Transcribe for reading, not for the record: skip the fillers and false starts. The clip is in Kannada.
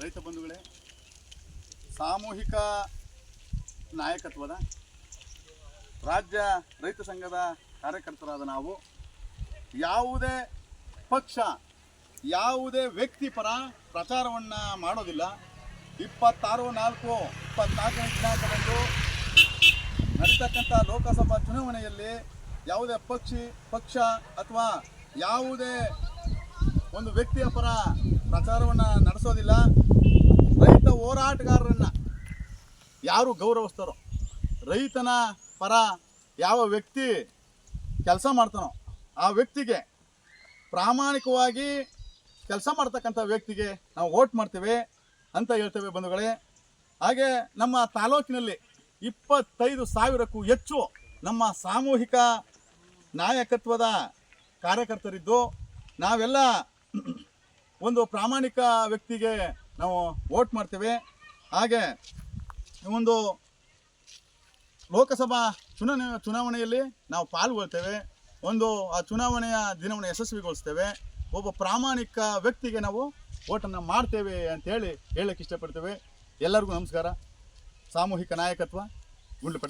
ರೈತ ಬಂಧುಗಳೇ, ಸಾಮೂಹಿಕ ನಾಯಕತ್ವದ ರಾಜ್ಯ ರೈತ ಸಂಘದ ಕಾರ್ಯಕರ್ತರಾದ ನಾವು ಯಾವುದೇ ಪಕ್ಷ ಯಾವುದೇ ವ್ಯಕ್ತಿ ಪರ ಪ್ರಚಾರವನ್ನು ಮಾಡೋದಿಲ್ಲ. 26/4/24ನೇ ದಿನಾಂಕದಂದು ನಡೀತಕ್ಕಂಥ ಲೋಕಸಭಾ ಚುನಾವಣೆಯಲ್ಲಿ ಯಾವುದೇ ಪಕ್ಷ ಅಥವಾ ಯಾವುದೇ ಒಂದು ವ್ಯಕ್ತಿಯ ಪರ ಪ್ರಚಾರವನ್ನು ನಡೆಸೋದಿಲ್ಲ. ರೈತ ಹೋರಾಟಗಾರರನ್ನು ಯಾರು ಗೌರವಿಸ್ತಾರೋ, ರೈತನ ಪರ ಯಾವ ವ್ಯಕ್ತಿ ಕೆಲಸ ಮಾಡ್ತಾನೋ ಆ ವ್ಯಕ್ತಿಗೆ, ಪ್ರಾಮಾಣಿಕವಾಗಿ ಕೆಲಸ ಮಾಡ್ತಕ್ಕಂಥ ವ್ಯಕ್ತಿಗೆ ನಾವು ವೋಟ್ ಮಾಡ್ತೇವೆ ಅಂತ ಹೇಳ್ತೇವೆ ಬಂಧುಗಳೇ. ಹಾಗೆ ನಮ್ಮ ತಾಲೂಕಿನಲ್ಲಿ 25,000ಕ್ಕೂ ಹೆಚ್ಚು ನಮ್ಮ ಸಾಮೂಹಿಕ ನಾಯಕತ್ವದ ಕಾರ್ಯಕರ್ತರಿದ್ದು, ನಾವೆಲ್ಲ ಒಂದು ಪ್ರಾಮಾಣಿಕ ವ್ಯಕ್ತಿಗೆ ನಾವು ವೋಟ್ ಮಾಡ್ತೇವೆ. ಹಾಗೆ ಒಂದು ಲೋಕಸಭಾ ಚುನಾವಣೆಯಲ್ಲಿ ನಾವು ಪಾಲ್ಗೊಳ್ತೇವೆ. ಆ ಚುನಾವಣೆಯ ದಿನವನ್ನು ಯಶಸ್ವಿಗೊಳಿಸ್ತೇವೆ. ಒಬ್ಬ ಪ್ರಾಮಾಣಿಕ ವ್ಯಕ್ತಿಗೆ ನಾವು ವೋಟನ್ನು ಮಾಡ್ತೇವೆ ಅಂತೇಳಿ ಹೇಳಕ್ಕೆ ಇಷ್ಟಪಡ್ತೇವೆ. ಎಲ್ಲರಿಗೂ ನಮಸ್ಕಾರ. ಸಾಮೂಹಿಕ ನಾಯಕತ್ವ ಗುಂಡ್ಲುಪೇಟೆ.